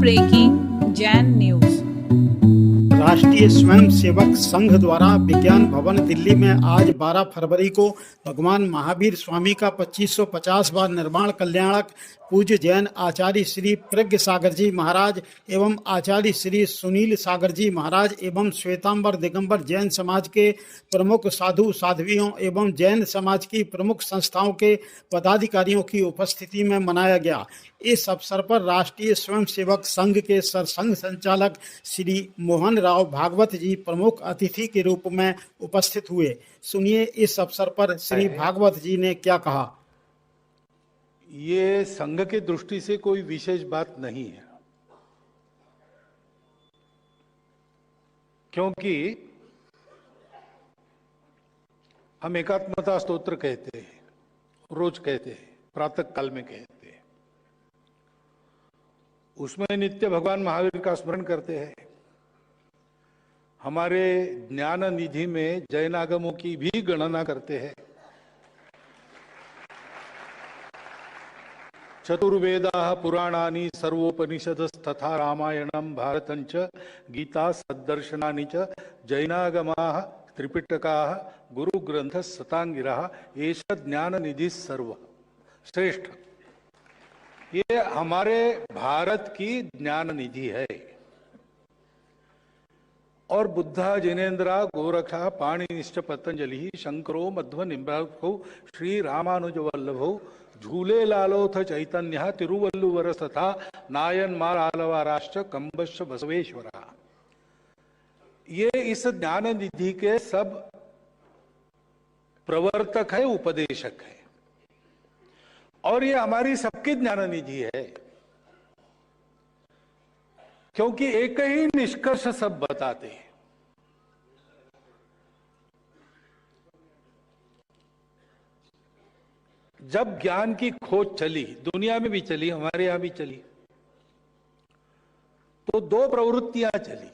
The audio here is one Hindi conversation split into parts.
Breaking Jain news. राष्ट्रीय स्वयंसेवक संघ द्वारा विज्ञान भवन दिल्ली में आज 12 फरवरी को भगवान महावीर स्वामी का 2550वां निर्वाण कल्याणक पूज्य जैन आचार्य श्री प्रज्ञ सागर जी महाराज एवं आचार्य श्री सुनील सागर जी महाराज एवं श्वेतांबर दिगंबर जैन समाज के प्रमुख साधु साध्वियों एवं जैन समाज की प्रमुख संस्थाओं के पदाधिकारियों की उपस्थिति में मनाया गया। इस अवसर पर राष्ट्रीय स्वयंसेवक संघ के सरसंघ संचालक श्री मोहन राव भागवत जी प्रमुख अतिथि के रूप में उपस्थित हुए। सुनिए इस अवसर पर श्री भागवत जी ने क्या कहा। ये संघ की दृष्टि से कोई विशेष बात नहीं है, क्योंकि हम एकात्मता स्तोत्र कहते हैं, रोज कहते हैं, प्रातः काल में कहते हैं। उसमें नित्य भगवान महावीर का स्मरण करते हैं। हमारे ज्ञान निधि में जैन आगमों की भी गणना करते हैं। चतुर्वेदाः पुराणानि सर्वोपनिषदस्तथा रामायणं भारतंच गीता सद्दर्शनानि च जैनागमाः त्रिपिटकाः गुरुग्रंथ सतांगिरः एष ज्ञान निधि सर्व श्रेष्ठ। ये हमारे भारत की ज्ञान निधि है। और बुद्धा जिनेन्द्रा गोरखा पाणिनिश्च पतंजलि शंकरो मध्व निम्बो श्री रामानुज वल्लभो झूले लालोथ चैतन्य तिरुवल्लुवर तथा नायन मार आलवाराष्ट्र कंबश बसवेश्वरा। ये इस ज्ञान निधि के सब प्रवर्तक है, उपदेशक है, और ये हमारी सबकी ज्ञान निधि है, क्योंकि एक ही निष्कर्ष सब बताते हैं। जब ज्ञान की खोज चली, दुनिया में भी चली, हमारे यहां भी चली, तो दो प्रवृत्तियां चली।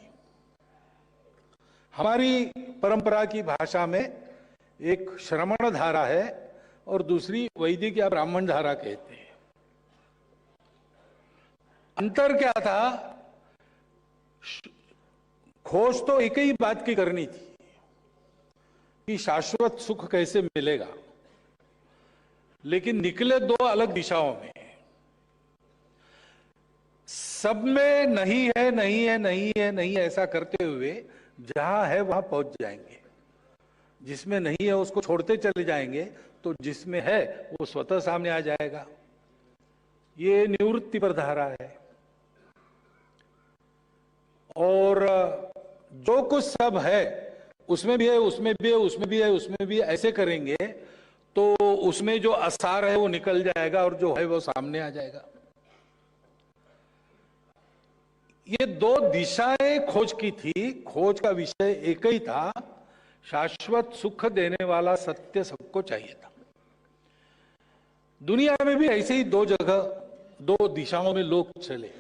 हमारी परंपरा की भाषा में एक श्रमण धारा है और दूसरी वैदिक या ब्राह्मण धारा कहते हैं। अंतर क्या था? खोज तो एक ही बात की करनी थी कि शाश्वत सुख कैसे मिलेगा, लेकिन निकले दो अलग दिशाओं में। सब में नहीं है, नहीं है, नहीं है, नहीं है, ऐसा करते हुए जहां है वहां पहुंच जाएंगे। जिसमें नहीं है उसको छोड़ते चले जाएंगे तो जिसमें है वो स्वतः सामने आ जाएगा। ये निवृत्ति पर धारा है। और जो कुछ सब है उसमें भी है, उसमें भी है, उसमें भी है, उसमें भी है, ऐसे करेंगे तो उसमें जो असार है वो निकल जाएगा और जो है वो सामने आ जाएगा। ये दो दिशाएं खोज की थी। खोज का विषय एक ही था, शाश्वत सुख देने वाला सत्य सबको चाहिए था। दुनिया में भी ऐसे ही दो जगह, दो दिशाओं में लोग चले,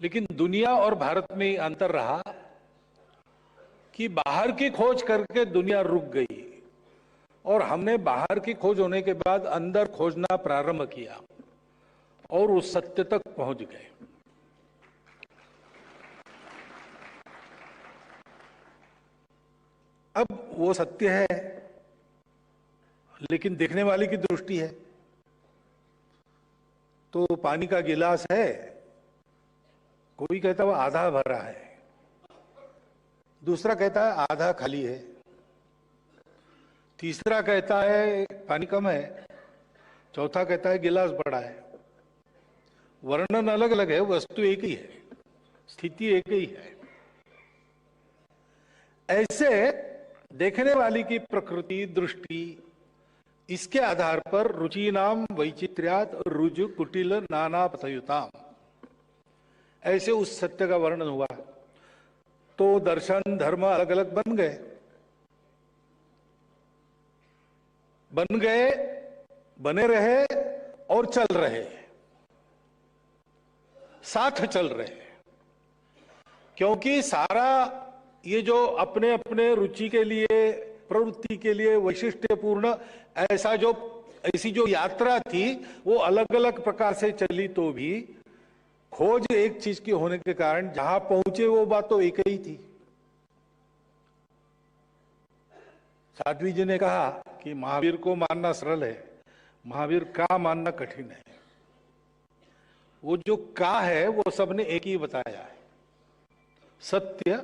लेकिन दुनिया और भारत में अंतर रहा कि बाहर की खोज करके दुनिया रुक गई और हमने बाहर की खोज होने के बाद अंदर खोजना प्रारंभ किया और उस सत्य तक पहुंच गए। अब वो सत्य है, लेकिन देखने वाले की दृष्टि है। तो पानी का गिलास है, कोई कहता है वो आधा भरा है, दूसरा कहता है आधा खाली है, तीसरा कहता है पानी कम है, चौथा कहता है गिलास बड़ा है। वर्णन अलग अलग है, वस्तु एक ही है, स्थिति एक ही है। ऐसे देखने वाली की प्रकृति दृष्टि, इसके आधार पर रुचि नाम वैचित्र्यात रुजु कुटिल नाना पथयुताम, ऐसे उस सत्य का वर्णन हुआ। तो दर्शन धर्म अलग अलग बन गए, बने रहे और चल रहे, साथ चल रहे। क्योंकि सारा ये जो अपने अपने रुचि के लिए, प्रवृत्ति के लिए वैशिष्ट्यपूर्ण ऐसी जो यात्रा थी वो अलग अलग प्रकार से चली, तो भी खोज एक चीज की होने के कारण जहां पहुंचे वो बात तो एक ही थी। साध्वी जी ने कहा कि महावीर को मानना सरल है, महावीर का मानना कठिन है। वो जो का है वो सबने एक ही बताया है, सत्य,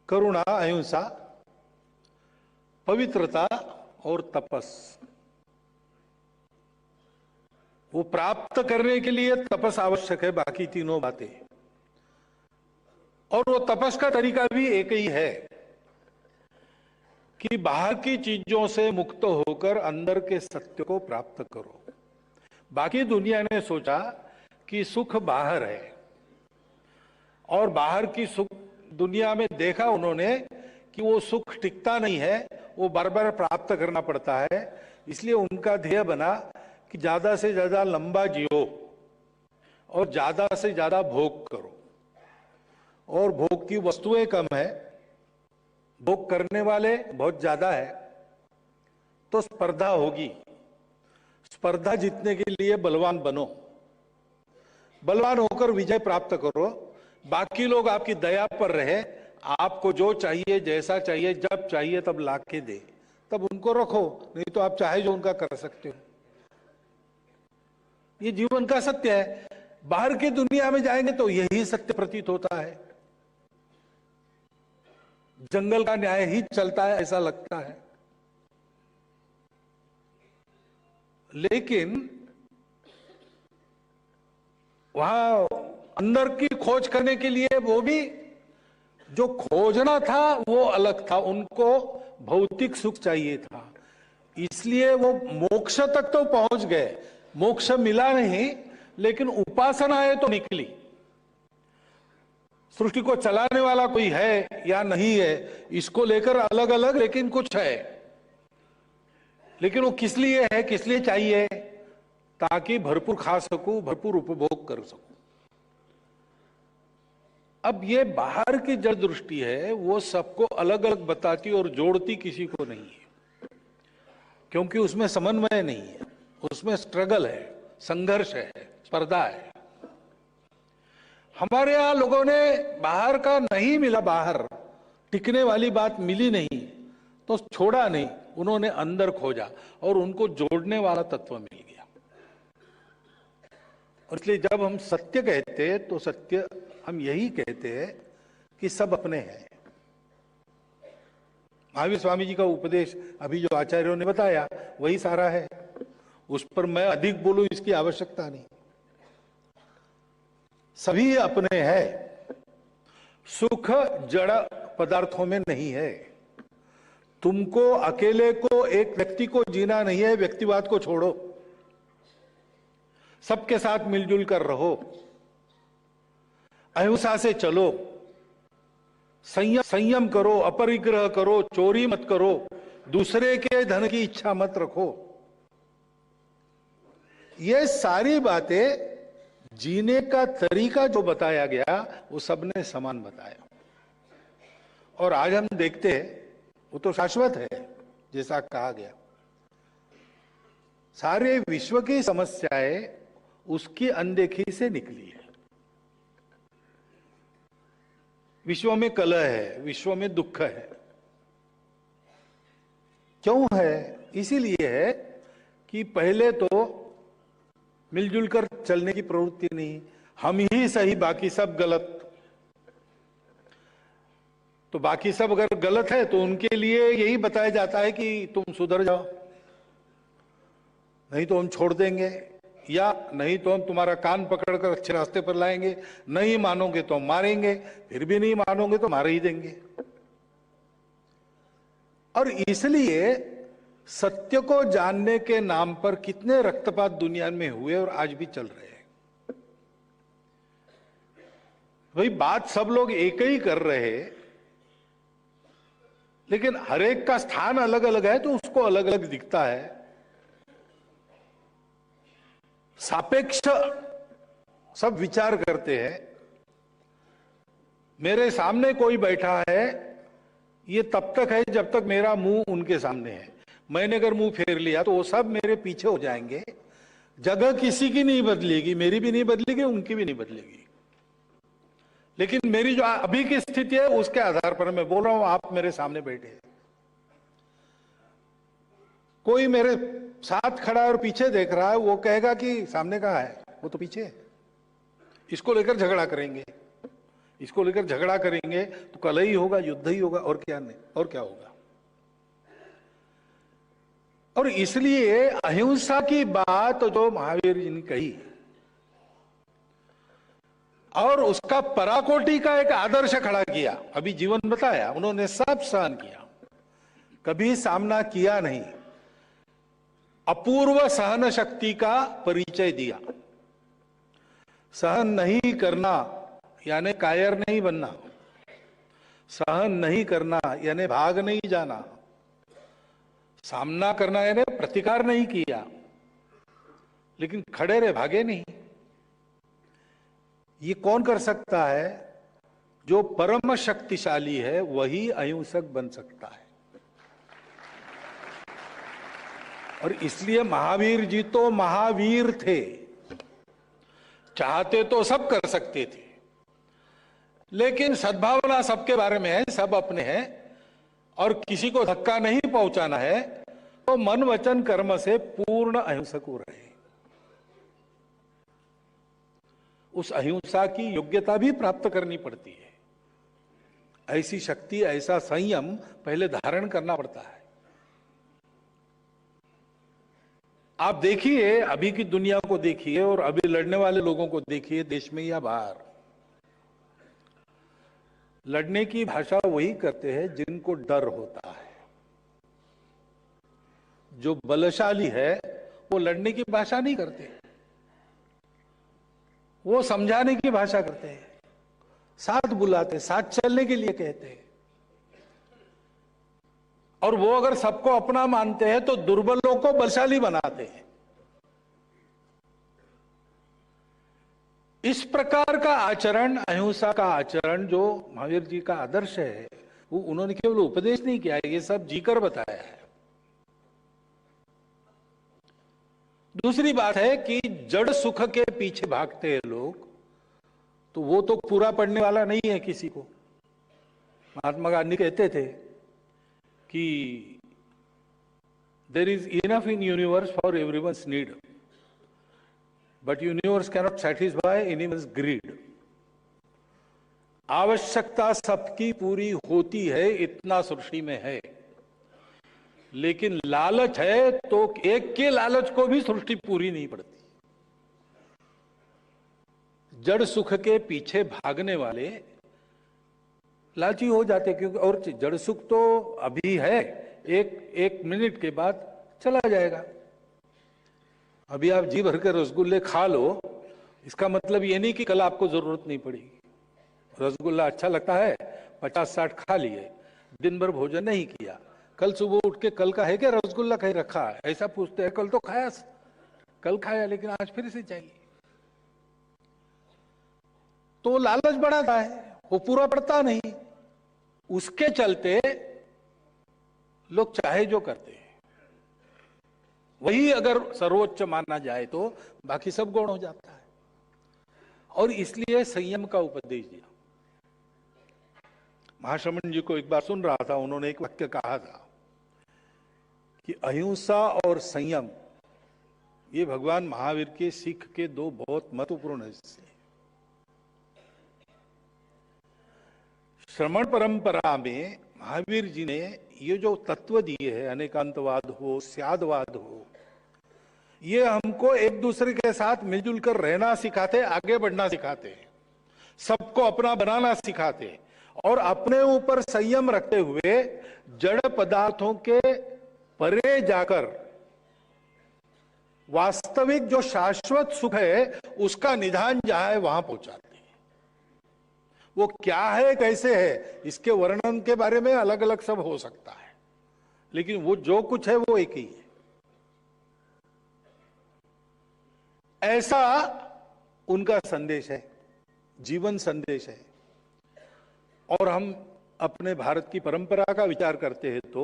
करुणा, अहिंसा, पवित्रता और तपस। वो प्राप्त करने के लिए तपस आवश्यक है, बाकी तीनों बातें। और वो तपस का तरीका भी एक ही है कि बाहर की चीजों से मुक्त होकर अंदर के सत्य को प्राप्त करो। बाकी दुनिया ने सोचा कि सुख बाहर है, और बाहर की सुख दुनिया में देखा उन्होंने कि वो सुख टिकता नहीं है, वो बार बार प्राप्त करना पड़ता है। इसलिए उनका ध्येय बना कि ज्यादा से ज्यादा लंबा जियो और ज्यादा से ज्यादा भोग करो। और भोग की वस्तुएं कम है, भोग करने वाले बहुत ज्यादा है, तो स्पर्धा होगी। स्पर्धा जीतने के लिए बलवान बनो, बलवान होकर विजय प्राप्त करो। बाकी लोग आपकी दया पर रहे, आपको जो चाहिए, जैसा चाहिए, जब चाहिए तब लाके दे, तब उनको रखो, नहीं तो आप चाहे जो उनका कर सकते हो। ये जीवन का सत्य है। बाहर की दुनिया में जाएंगे तो यही सत्य प्रतीत होता है, जंगल का न्याय ही चलता है ऐसा लगता है। लेकिन वहां अंदर की खोज करने के लिए वो भी जो खोजना था वो अलग था, उनको भौतिक सुख चाहिए था, इसलिए वो मोक्ष तक तो पहुंच गए। मोक्ष मिला नहीं, लेकिन उपासनाएं तो निकली। सृष्टि को चलाने वाला कोई है या नहीं है, इसको लेकर अलग अलग, लेकिन कुछ है। लेकिन वो किस लिए है, किस लिए चाहिए? ताकि भरपूर खा सकूं, भरपूर उपभोग कर सकूं। अब ये बाहर की जड़ दृष्टि है, वो सबको अलग अलग बताती और जोड़ती किसी को नहीं है, क्योंकि उसमें समन्वय नहीं है, उसमें स्ट्रगल है, संघर्ष है, स्पर्धा है। हमारे यहां लोगों ने बाहर का नहीं मिला, बाहर टिकने वाली बात मिली नहीं तो छोड़ा नहीं, उन्होंने अंदर खोजा और उनको जोड़ने वाला तत्व मिल गया। और इसलिए जब हम सत्य कहते हैं तो सत्य हम यही कहते हैं कि सब अपने हैं। महावीर स्वामी जी का उपदेश अभी जो आचार्यों ने बताया वही सारा है, उस पर मैं अधिक बोलूं इसकी आवश्यकता नहीं। सभी अपने हैं, सुख जड़ पदार्थों में नहीं है। तुमको अकेले को, एक व्यक्ति को जीना नहीं है, व्यक्तिवाद को छोड़ो, सबके साथ मिलजुल कर रहो, अहिंसा से चलो, संयम करो, अपरिग्रह करो, चोरी मत करो, दूसरे के धन की इच्छा मत रखो। ये सारी बातें जीने का तरीका जो बताया गया वो सबने समान बताया। और आज हम देखते हैं वो तो शाश्वत है, जैसा कहा गया। सारे विश्व की समस्याएं उसकी अनदेखी से निकली है। विश्व में कलह है, विश्व में दुख है। क्यों है? इसीलिए है कि पहले तो मिलजुल कर चलने की प्रवृत्ति नहीं, हम ही सही, बाकी सब गलत। तो बाकी सब अगर गलत है तो उनके लिए यही बताया जाता है कि तुम सुधर जाओ, नहीं तो हम छोड़ देंगे, या नहीं तो हम तुम्हारा कान पकड़कर अच्छे रास्ते पर लाएंगे, नहीं मानोगे तो हम मारेंगे, फिर भी नहीं मानोगे तो मार ही देंगे। और इसलिए सत्य को जानने के नाम पर कितने रक्तपात दुनिया में हुए और आज भी चल रहे हैं। भाई बात सब लोग एक ही कर रहे हैं, लेकिन हर एक का स्थान अलग अलग है तो उसको अलग अलग दिखता है। सापेक्ष सब विचार करते हैं। मेरे सामने कोई बैठा है, ये तब तक है जब तक मेरा मुंह उनके सामने है। मैंने अगर मुंह फेर लिया तो वो सब मेरे पीछे हो जाएंगे। जगह किसी की नहीं बदलेगी, मेरी भी नहीं बदलेगी, उनकी भी नहीं बदलेगी, लेकिन मेरी जो अभी की स्थिति है उसके आधार पर मैं बोल रहा हूं। आप मेरे सामने बैठे हैं, कोई मेरे साथ खड़ा है और पीछे देख रहा है, वो कहेगा कि सामने कहाँ है, वो तो पीछे है। इसको लेकर झगड़ा करेंगे, इसको लेकर झगड़ा करेंगे तो कलह ही होगा, युद्ध ही होगा, और क्या नहीं, और क्या होगा। और इसलिए अहिंसा की बात जो महावीर जी ने कही और उसका पराकोटि का एक आदर्श खड़ा किया, अभी जीवन बताया, उन्होंने सब सहन किया, कभी सामना किया नहीं, अपूर्व सहन शक्ति का परिचय दिया। सहन नहीं करना यानी कायर नहीं बनना, सहन नहीं करना यानी भाग नहीं जाना, सामना करना यानी प्रतिकार नहीं किया, लेकिन खड़े रहे, भागे नहीं। ये कौन कर सकता है? जो परम शक्तिशाली है वही अहिंसक बन सकता है। और इसलिए महावीर जी तो महावीर थे, चाहते तो सब कर सकते थे, लेकिन सद्भावना सबके बारे में है, सब अपने हैं, और किसी को धक्का नहीं पहुंचाना है, तो मन वचन कर्म से पूर्ण अहिंसक हो रहे। उस अहिंसा की योग्यता भी प्राप्त करनी पड़ती है, ऐसी शक्ति, ऐसा संयम पहले धारण करना पड़ता है। आप देखिए, अभी की दुनिया को देखिए और अभी लड़ने वाले लोगों को देखिए, देश में या बाहर। लड़ने की भाषा वही करते हैं जिनको डर होता है। जो बलशाली है वो लड़ने की भाषा नहीं करते, वो समझाने की भाषा करते हैं, साथ बुलाते, साथ चलने के लिए कहते हैं। और वो अगर सबको अपना मानते हैं तो दुर्बलों को बलशाली बनाते हैं। इस प्रकार का आचरण, अहिंसा का आचरण जो महावीर जी का आदर्श है, वो उन्होंने केवल उपदेश नहीं किया है, ये सब जीकर बताया है। दूसरी बात है कि जड़ सुख के पीछे भागते हैं लोग, तो वो तो पूरा पड़ने वाला नहीं है किसी को। महात्मा गांधी कहते थे कि there is enough in universe for everyone's need, but universe cannot satisfy anyone's greed. आवश्यकता सबकी पूरी होती है, इतना सृष्टि में है, लेकिन लालच है तो एक के लालच को भी सृष्टि पूरी नहीं पड़ती। जड़ सुख के पीछे भागने वाले लालची हो जाते, क्योंकि और जड़ सुख तो अभी है, एक मिनट के बाद चला जाएगा। अभी आप जी भर के रसगुल्ले खा लो, इसका मतलब ये नहीं कि कल आपको जरूरत नहीं पड़ेगी। रसगुल्ला अच्छा लगता है, 50-60 खा लिए, दिन भर भोजन नहीं किया, कल सुबह उठ के कल का है क्या रसगुल्ला कहीं रखा है, ऐसा पूछते हैं। कल तो खाया, कल खाया, लेकिन आज फिर से चाहिए, तो लालच बढ़ाता है, वो पूरा पड़ता नहीं। उसके चलते लोग चाहे जो करते हैं, वही अगर सर्वोच्च माना जाए तो बाकी सब गौण हो जाता है। और इसलिए संयम का उपदेश दिया। महाश्रमण जी को एक बार सुन रहा था, उन्होंने एक वाक्य कहा था कि अहिंसा और संयम ये भगवान महावीर के सिख के दो बहुत महत्वपूर्ण हिस्से। श्रमण परंपरा में महावीर जी ने ये जो तत्व दिए हैं, अनेकांतवाद हो, स्यादवाद हो, ये हमको एक दूसरे के साथ मिलजुल कर रहना सिखाते, आगे बढ़ना सिखाते, सबको अपना बनाना सिखाते, और अपने ऊपर संयम रखते हुए जड़ पदार्थों के परे जाकर वास्तविक जो शाश्वत सुख है उसका निधान जहां है वहां पहुंचाते हैं। वो क्या है, कैसे है, इसके वर्णन के बारे में अलग अलग सब हो सकता है, लेकिन वो जो कुछ है वो एक ही है। ऐसा उनका संदेश है, जीवन संदेश है। और हम अपने भारत की परंपरा का विचार करते हैं तो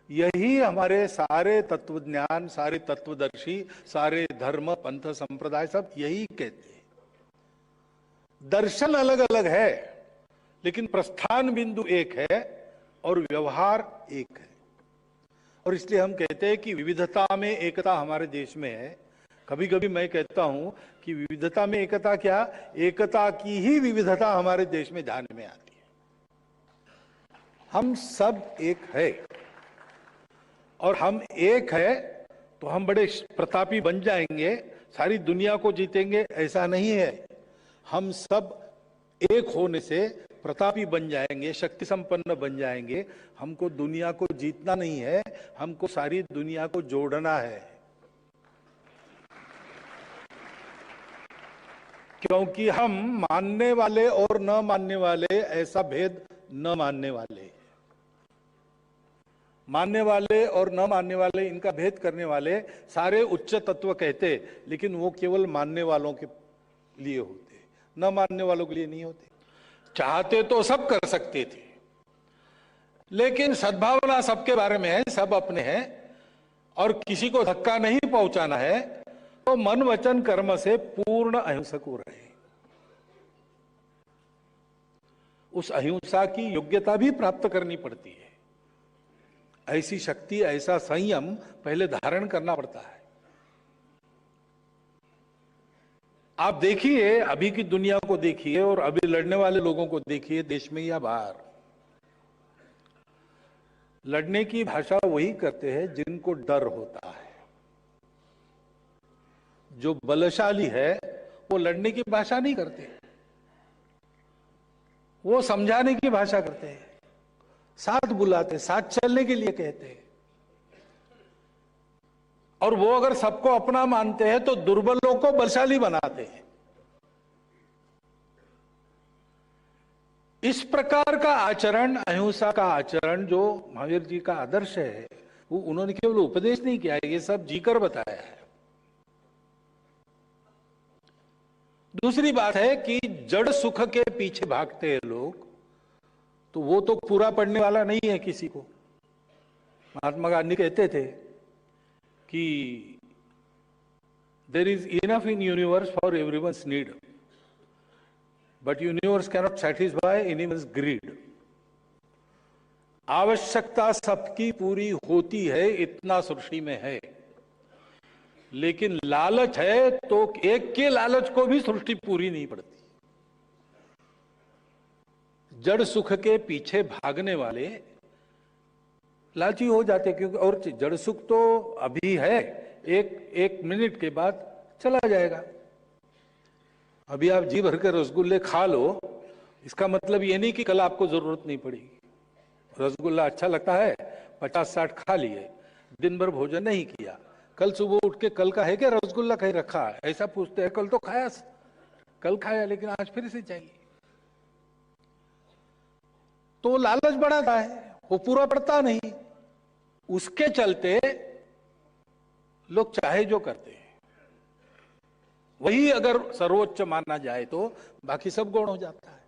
यही हमारे सारे तत्वज्ञान, सारे तत्वदर्शी, सारे धर्म पंथ संप्रदाय सब यही कहते हैं। दर्शन अलग अलग है, लेकिन प्रस्थान बिंदु एक है और व्यवहार एक है। और इसलिए हम कहते हैं कि विविधता में एकता हमारे देश में है। कभी कभी मैं कहता हूं कि विविधता में एकता क्या, एकता की ही विविधता हमारे देश में ध्यान में आती है। हम सब एक है, और हम एक है तो हम बड़े प्रतापी बन जाएंगे, सारी दुनिया को जीतेंगे, ऐसा नहीं है। हम सब एक होने से प्रतापी बन जाएंगे, शक्ति संपन्न बन जाएंगे। हमको दुनिया को जीतना नहीं है, हमको सारी दुनिया को जोड़ना है। क्योंकि हम मानने वाले और न मानने वाले ऐसा भेद न मानने वाले, मानने वाले और न मानने वाले इनका भेद करने वाले सारे उच्च तत्व कहते, लेकिन वो केवल मानने वालों के लिए होते, न मानने वालों के लिए नहीं होते। चाहते तो सब कर सकते थे, लेकिन सद्भावना सबके बारे में है, सब अपने हैं और किसी को धक्का नहीं पहुंचाना है, तो मन वचन कर्म से पूर्ण अहिंसक हो रहे। उस अहिंसा की योग्यता भी प्राप्त करनी पड़ती है। ऐसी शक्ति, ऐसा संयम पहले धारण करना पड़ता है। आप देखिए, अभी की दुनिया को देखिए और अभी लड़ने वाले लोगों को देखिए, देश में या बाहर। लड़ने की भाषा वही करते हैं जिनको डर होता है। जो बलशाली है वो लड़ने की भाषा नहीं करते, वो समझाने की भाषा करते हैं, साथ बुलाते, साथ चलने के लिए कहते हैं। और वो अगर सबको अपना मानते हैं तो दुर्बलों को बलशाली बनाते हैं। इस प्रकार का आचरण, अहिंसा का आचरण जो महावीर जी का आदर्श है, वो उन्होंने केवल उपदेश नहीं किया, ये सब जीकर बताया है। दूसरी बात है कि जड़ सुख के पीछे भागते हैं लोग, तो वो तो पूरा पड़ने वाला नहीं है किसी को। महात्मा गांधी कहते थे कि there is enough in universe for everyone's need, but universe cannot satisfy anyone's greed. आवश्यकता सबकी पूरी होती है, इतना सृष्टि में है, लेकिन लालच है तो एक के लालच को भी सृष्टि पूरी नहीं पड़ती। जड़ सुख के पीछे भागने वाले लालची हो जाते, क्योंकि और जड़ सुख तो अभी है, एक मिनट के बाद चला जाएगा। अभी आप जी भर के रसगुल्ले खा लो, इसका मतलब ये नहीं कि कल आपको जरूरत नहीं पड़ेगी। रसगुल्ला अच्छा लगता है, 50-60 खा लिए, दिन भर भोजन नहीं किया, कल सुबह उठ के कल का है क्या रसगुल्ला कहीं रखा है, ऐसा पूछते हैं। कल तो खाया, कल खाया, लेकिन आज फिर से चाहिए, तो लालच बढ़ाता है, वो पूरा पड़ता नहीं। उसके चलते लोग चाहे जो करते हैं, वही अगर सर्वोच्च माना जाए तो बाकी सब गौण हो जाता है।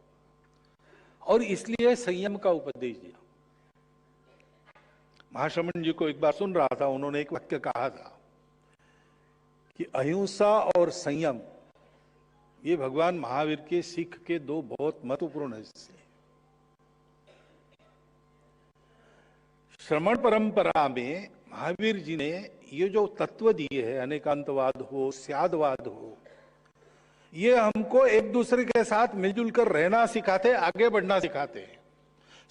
और इसलिए संयम का उपदेश दिया। महाश्रमण जी को एक बार सुन रहा था, उन्होंने एक वाक्य कहा था कि अहिंसा और संयम ये भगवान महावीर के सिख के दो बहुत महत्वपूर्ण हिस्से। श्रमण परंपरा में महावीर जी ने ये जो तत्व दिए हैं, अनेकांतवाद हो, स्यादवाद हो, ये हमको एक दूसरे के साथ मिलजुल कर रहना सिखाते, आगे बढ़ना सिखाते,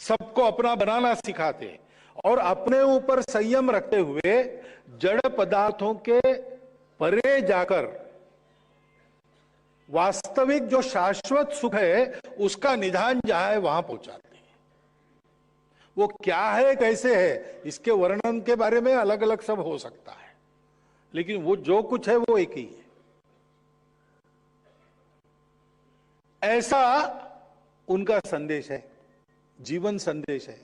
सबको अपना बनाना सिखाते, और अपने ऊपर संयम रखते हुए जड़ पदार्थों के परे जाकर वास्तविक जो शाश्वत सुख है उसका निधान जहां है वहां पहुंचाते हैं। वो क्या है, कैसे है, इसके वर्णन के बारे में अलग अलग सब हो सकता है, लेकिन वो जो कुछ है वो एक ही है। ऐसा उनका संदेश है, जीवन संदेश है।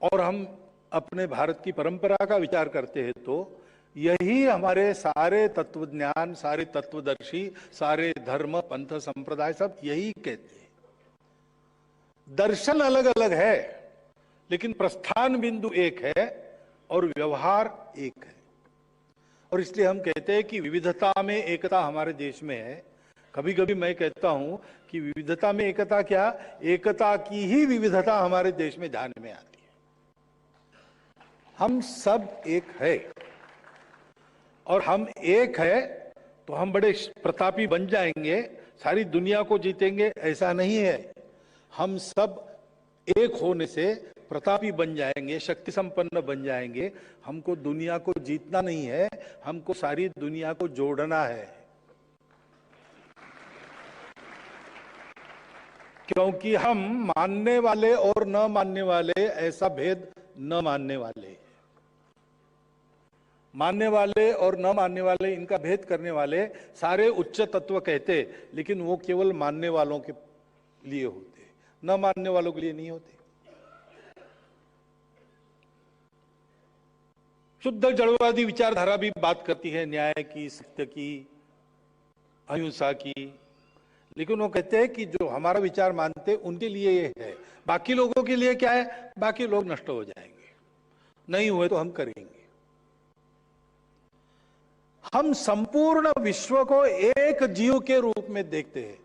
और हम अपने भारत की परंपरा का विचार करते हैं तो यही हमारे सारे तत्वज्ञान, सारे तत्वदर्शी, सारे धर्म पंथ संप्रदाय सब यही कहते हैं। दर्शन अलग अलग है, लेकिन प्रस्थान बिंदु एक है और व्यवहार एक है। और इसलिए हम कहते हैं कि विविधता में एकता हमारे देश में है। कभी कभी मैं कहता हूं कि विविधता में एकता क्या, एकता की ही विविधता हमारे देश में ध्यान में आती है। हम सब एक है, और हम एक है तो हम बड़े प्रतापी बन जाएंगे, सारी दुनिया को जीतेंगे, ऐसा नहीं है। हम सब एक होने से प्रतापी बन जाएंगे, शक्ति संपन्न बन जाएंगे। हमको दुनिया को जीतना नहीं है, हमको सारी दुनिया को जोड़ना है। क्योंकि हम मानने वाले और न मानने वाले ऐसा भेद न मानने वाले, मानने वाले और न मानने वाले इनका भेद करने वाले सारे उच्च तत्व कहते, लेकिन वो केवल मानने वालों के लिए होते, न मानने वालों के लिए नहीं होते। शुद्ध जड़वादी विचारधारा भी बात करती है न्याय की, सत्य की, अहिंसा की, लेकिन वो कहते हैं कि जो हमारा विचार मानते उनके लिए ये है, बाकी लोगों के लिए क्या है, बाकी लोग नष्ट हो जाएंगे, नहीं हुए तो हम करेंगे। हम संपूर्ण विश्व को एक जीव के रूप में देखते हैं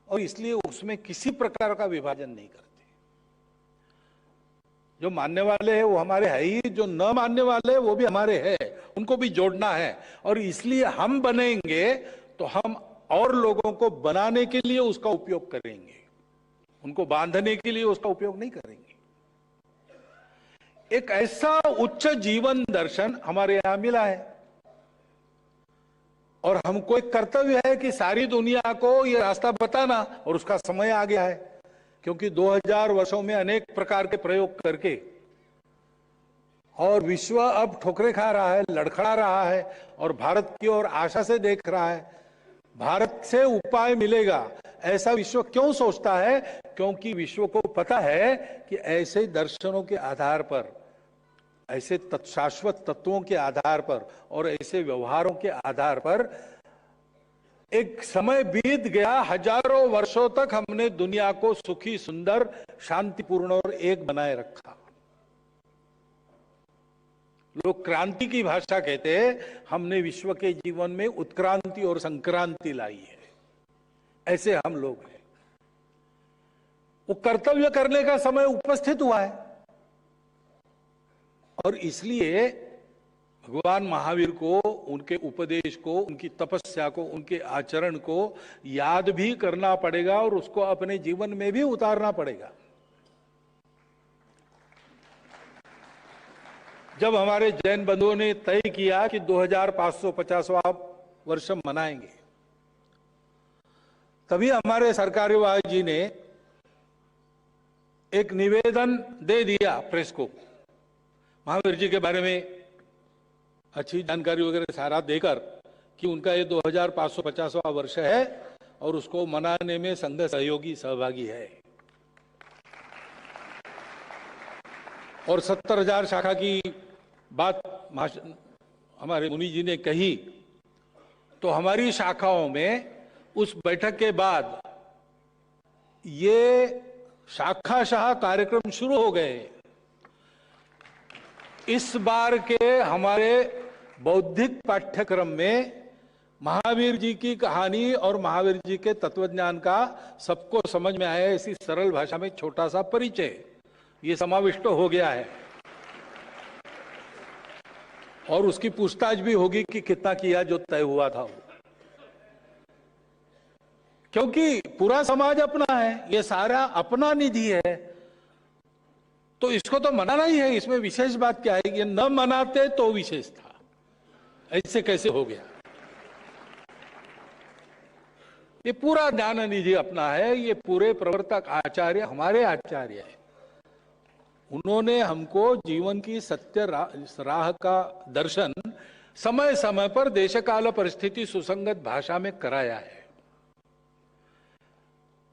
और इसलिए उसमें किसी प्रकार का विभाजन नहीं करते। जो मानने वाले हैं वो हमारे है ही, जो न मानने वाले हैं वो भी हमारे हैं, उनको भी जोड़ना है। और इसलिए हम बनेंगे तो हम और लोगों को बनाने के लिए उसका उपयोग करेंगे, उनको बांधने के लिए उसका उपयोग नहीं करेंगे। एक ऐसा उच्च जीवन दर्शन हमारे यहां मिला है और हमको एक कर्तव्य है कि सारी दुनिया को ये रास्ता बताना, और उसका समय आ गया है। क्योंकि 2000 वर्षों में अनेक प्रकार के प्रयोग करके और विश्व अब ठोकरे खा रहा है, लड़खड़ा रहा है और भारत की ओर आशा से देख रहा है। भारत से उपाय मिलेगा ऐसा विश्व क्यों सोचता है? क्योंकि विश्व को पता है कि ऐसे दर्शनों के आधार पर, ऐसे शाश्वत तत्वों के आधार पर और ऐसे व्यवहारों के आधार पर एक समय बीत गया, हजारों वर्षों तक हमने दुनिया को सुखी, सुंदर, शांतिपूर्ण और एक बनाए रखा। लोग क्रांति की भाषा कहते हैं, हमने विश्व के जीवन में उत्क्रांति और संक्रांति लाई है। ऐसे हम लोग हैं। वो कर्तव्य करने का समय उपस्थित हुआ है और इसलिए भगवान महावीर को, उनके उपदेश को, उनकी तपस्या को, उनके आचरण को याद भी करना पड़ेगा और उसको अपने जीवन में भी उतारना पड़ेगा। जब हमारे जैन बंधुओं ने तय किया कि 2550वां वर्ष मनाएंगे, तभी हमारे सरकार्यवाह जी ने एक निवेदन दे दिया प्रेस को, महावीर जी के बारे में अच्छी जानकारी वगैरह सारा देकर कि उनका ये 2550वां वर्ष है और उसको मनाने में संघ सहयोगी सहभागी है। और 70,000 शाखा की बात हमारे मुनि जी ने कही, तो हमारी शाखाओं में उस बैठक के बाद ये शाखाशाह कार्यक्रम शुरू हो गए। इस बार के हमारे बौद्धिक पाठ्यक्रम में महावीर जी की कहानी और महावीर जी के तत्वज्ञान का सबको समझ में आया ऐसी सरल भाषा में छोटा सा परिचय ये समाविष्ट हो गया है। और उसकी पूछताछ भी होगी कि कितना किया जो तय हुआ था वो, क्योंकि पूरा समाज अपना है, ये सारा अपना निधि है, तो इसको तो मनाना ही है। इसमें विशेष बात क्या है? ये न मनाते तो विशेष था, ऐसे कैसे हो गया? ये पूरा ज्ञान निधि अपना है, ये पूरे प्रवर्तक आचार्य हमारे आचार्य है। उन्होंने हमको जीवन की सत्य राह का दर्शन समय समय पर देश काल परिस्थिति सुसंगत भाषा में कराया है।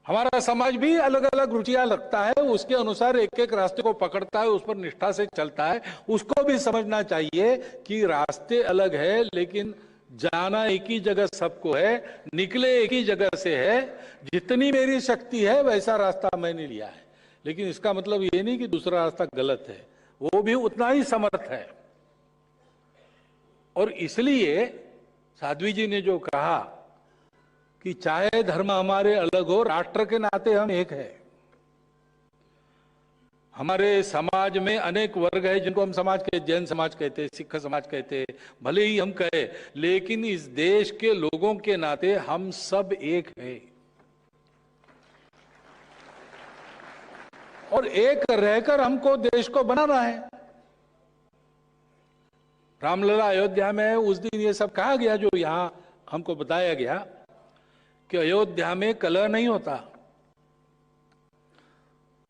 हमारा समाज भी अलग अलग रुचियां लगता है, उसके अनुसार एक एक रास्ते को पकड़ता है, उस पर निष्ठा से चलता है। उसको भी समझना चाहिए कि रास्ते अलग है, लेकिन जाना एक ही जगह सबको है, निकले एक ही जगह से है। जितनी मेरी शक्ति है वैसा रास्ता मैंने लिया है, लेकिन इसका मतलब ये नहीं कि दूसरा रास्ता गलत है, वो भी उतना ही समर्थ है। और इसलिए साध्वी जी ने जो कहा कि चाहे धर्म हमारे अलग हो, राष्ट्र के नाते हम एक है। हमारे समाज में अनेक वर्ग है जिनको हम समाज के जैन समाज कहते हैं, सिख समाज कहते हैं, भले ही हम कहे, लेकिन इस देश के लोगों के नाते हम सब एक हैं। और एक रहकर हमको देश को बनाना है। रामलला अयोध्या में है, उस दिन ये सब कहा गया जो यहां हमको बताया गया कि अयोध्या में कलह नहीं होता।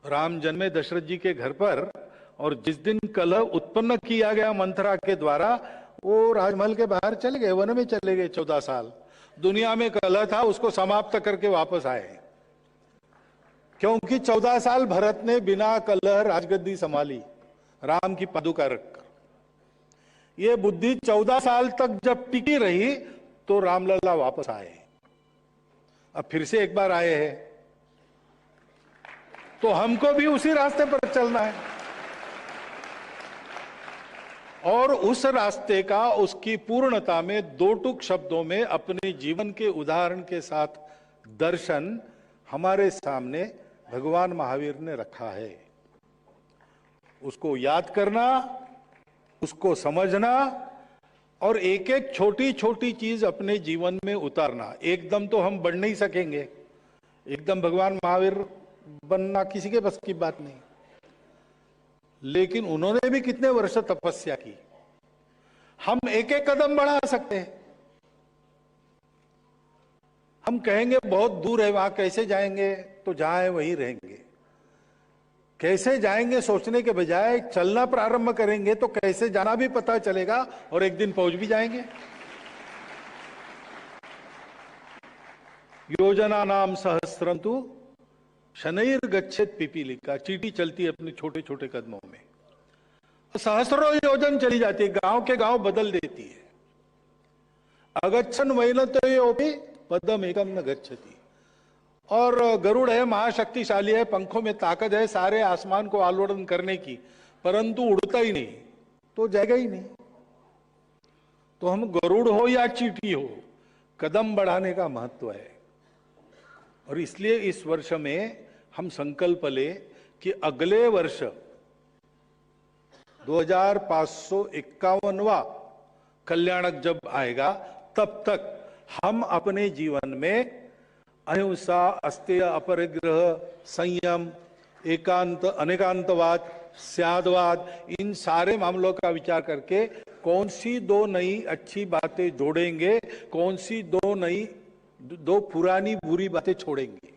राम जन्मे दशरथ जी के घर पर, और जिस दिन कलह उत्पन्न किया गया मंथरा के द्वारा, वो राजमहल के बाहर चले गए, वन में चले गए 14 साल। दुनिया में कलह था, उसको समाप्त करके वापस आए, क्योंकि 14 साल भरत ने बिना कलह राजगद्दी संभाली, राम की पादुका रखकर। ये बुद्धि 14 साल तक जब टिकी रही तो रामलला वापस आए। अब फिर से एक बार आए हैं, तो हमको भी उसी रास्ते पर चलना है। और उस रास्ते का, उसकी पूर्णता में दो टूक शब्दों में अपने जीवन के उदाहरण के साथ दर्शन हमारे सामने भगवान महावीर ने रखा है। उसको याद करना, उसको समझना और एक एक छोटी छोटी चीज अपने जीवन में उतारना। एकदम तो हम बढ़ नहीं सकेंगे, एकदम भगवान महावीर बनना किसी के बस की बात नहीं, लेकिन उन्होंने भी कितने वर्ष तपस्या की। हम एक एक कदम बढ़ा सकते हैं। हम कहेंगे बहुत दूर है, वहां कैसे जाएंगे, तो जहां है वहीं रहेंगे। कैसे जाएंगे सोचने के बजाय चलना प्रारंभ करेंगे तो कैसे जाना भी पता चलेगा और एक दिन पहुंच भी जाएंगे। योजना नाम सहस्रंतु शनैर गच्छेत पिपीलिका, चींटी चलती है अपने छोटे छोटे कदमों में, सहस्रों योजन चली जाती है, गांव के गांव बदल देती है। अगच्छन वैनतयोपि पदम एकम न गच्छति। और गरुड़ है, महाशक्तिशाली है, पंखों में ताकत है सारे आसमान को आलोड़न करने की, परंतु उड़ता ही नहीं, तो जाएगा ही नहीं। तो हम गरुड़ हो या चींटी हो, कदम बढ़ाने का महत्व है। और इसलिए इस वर्ष में हम संकल्प ले कि अगले वर्ष 2551वां कल्याणक जब आएगा, तब तक हम अपने जीवन में अहिंसा, अस्तेय, अपरिग्रह, संयम, एकांत, अनेकांतवाद, स्यादवाद, इन सारे मामलों का विचार करके कौन सी दो नई अच्छी बातें जोड़ेंगे, कौन सी दो पुरानी बुरी बातें छोड़ेंगे।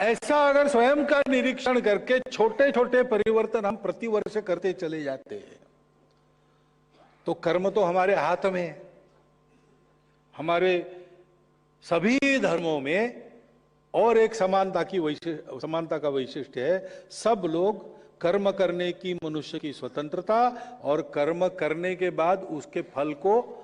ऐसा अगर स्वयं का निरीक्षण करके छोटे छोटे परिवर्तन हम प्रतिवर्ष करते चले जाते हैं, तो कर्म तो हमारे हाथ में है। हमारे सभी धर्मों में और एक समानता का वैशिष्ट्य है, सब लोग कर्म करने की मनुष्य की स्वतंत्रता और कर्म करने के बाद उसके फल को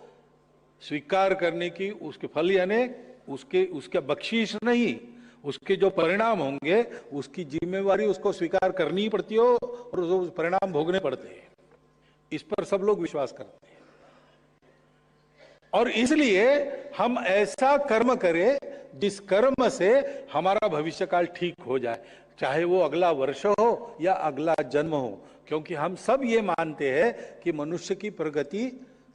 स्वीकार करने की, उसके फल यानी उसके बख्शीश नहीं, उसके जो परिणाम होंगे उसकी जिम्मेवारी उसको स्वीकार करनी पड़ती हो और उस परिणाम भोगने पड़ते हैं। इस पर सब लोग विश्वास करते हैं। और इसलिए हम ऐसा कर्म करें जिस कर्म से हमारा भविष्य काल ठीक हो जाए, चाहे वो अगला वर्ष हो या अगला जन्म हो, क्योंकि हम सब ये मानते हैं कि मनुष्य की प्रगति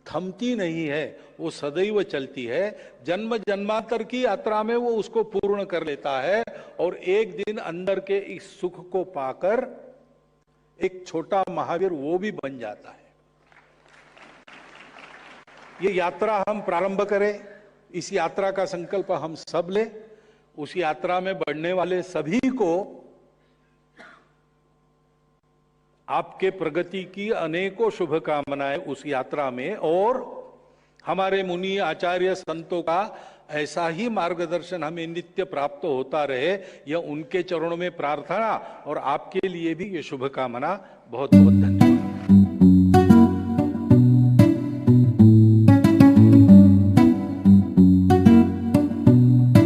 थमती नहीं है, वो सदैव चलती है। जन्म जन्मांतर की यात्रा में वो उसको पूर्ण कर लेता है और एक दिन अंदर के इस सुख को पाकर एक छोटा महावीर वो भी बन जाता है। ये यात्रा हम प्रारंभ करें, इस यात्रा का संकल्प हम सब ले, उस यात्रा में बढ़ने वाले सभी को आपके प्रगति की अनेकों शुभकामनाएं उस यात्रा में, और हमारे मुनि आचार्य संतों का ऐसा ही मार्गदर्शन हमें नित्य प्राप्त होता रहे, यह उनके चरणों में प्रार्थना और आपके लिए भी ये शुभकामना। बहुत बहुत धन्यवाद।